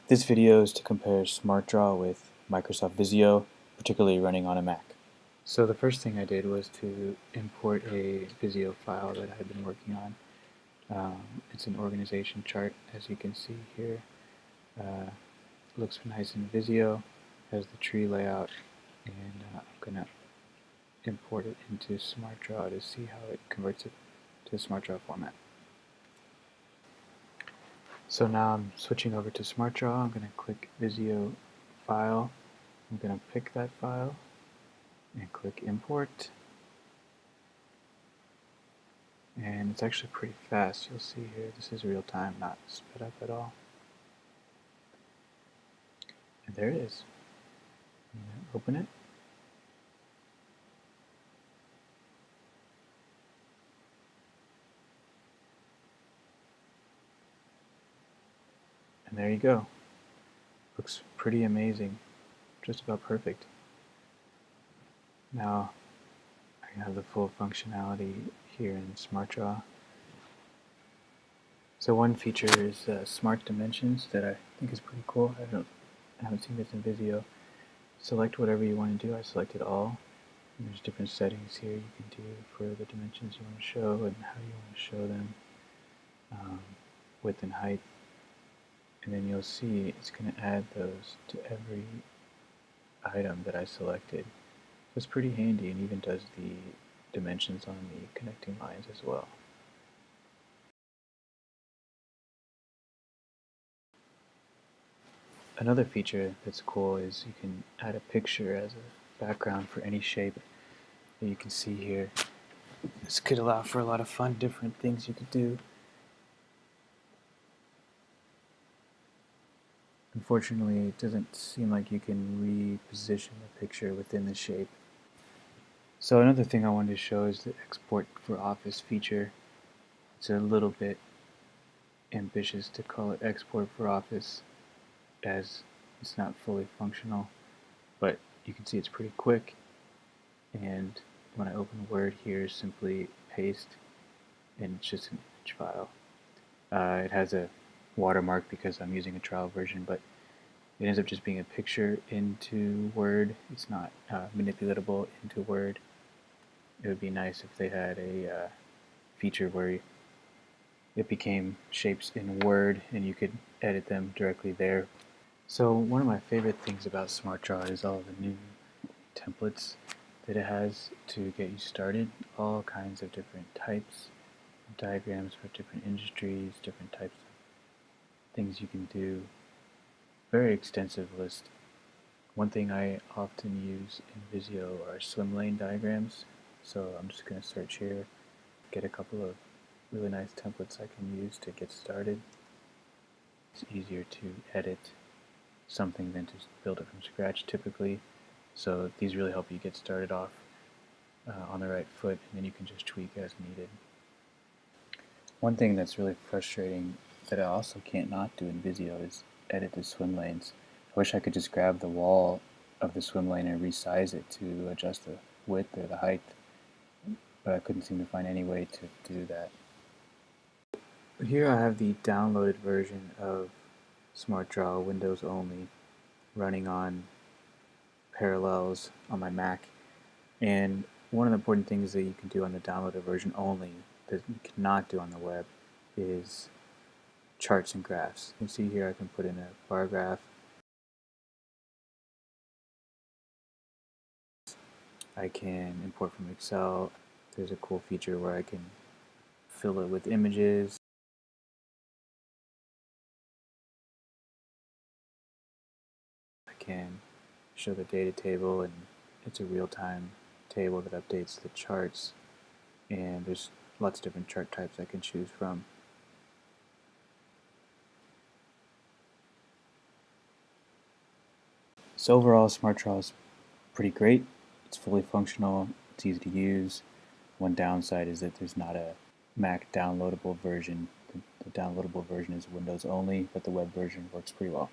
This video is to compare SmartDraw with Microsoft Visio, particularly running on a Mac. So the first thing I did was to import a Visio file that I had been working on. It's an organization chart, as you can see here. Looks nice in Visio, has the tree layout, and I'm going to import it into SmartDraw to see how it converts it to SmartDraw format. So now I'm switching over to SmartDraw. I'm going to click Visio File. I'm going to pick that file and click Import. And it's actually pretty fast. You'll see here, this is real time, not sped up at all. And there it is. I'm going to open it. And there you go. Looks pretty amazing. Just about perfect. Now I have the full functionality here in SmartDraw. So one feature is smart dimensions that I think is pretty cool. I haven't seen this in Visio. Select whatever you want to do. I selected all. And there's different settings here you can do for the dimensions you want to show and how you want to show them, width and height. And then you'll see it's going to add those to every item that I selected. So it's pretty handy, and even does the dimensions on the connecting lines as well. Another feature that's cool is you can add a picture as a background for any shape that you can see here. This could allow for a lot of fun, different things you could do. Unfortunately, it doesn't seem like you can reposition the picture within the shape. So another thing I wanted to show is the export for office feature. It's a little bit ambitious to call it export for office, as it's not fully functional, but you can see it's pretty quick. And when I open Word here, simply paste, and it's just an image file. It has a watermark because I'm using a trial version, but it ends up just being a picture into Word. It's not manipulatable into Word. It would be nice if they had a feature where it became shapes in Word and you could edit them directly there. So one of my favorite things about SmartDraw is all the new templates that it has to get you started. All kinds of different types of diagrams for different industries, different types of things you can do. Very extensive list. One thing I often use in Visio are swim lane diagrams. So I'm just going to search here, get a couple of really nice templates I can use to get started. It's easier to edit something than to build it from scratch typically. So these really help you get started off on the right foot, and then you can just tweak as needed. One thing that's really frustrating that I also can't not do in Visio is edit the swim lanes. I wish I could just grab the wall of the swim lane and resize it to adjust the width or the height, but I couldn't seem to find any way to do that. But here I have the downloaded version of SmartDraw Windows only, running on Parallels on my Mac. And one of the important things that you can do on the downloaded version only that you cannot do on the web is charts and graphs. You can see here I can put in a bar graph. I can import from Excel. There's a cool feature where I can fill it with images. I can show the data table, and it's a real-time table that updates the charts, and there's lots of different chart types I can choose from. So overall, SmartDraw is pretty great. It's fully functional, it's easy to use. One downside is that there's not a Mac downloadable version. The downloadable version is Windows only, but the web version works pretty well.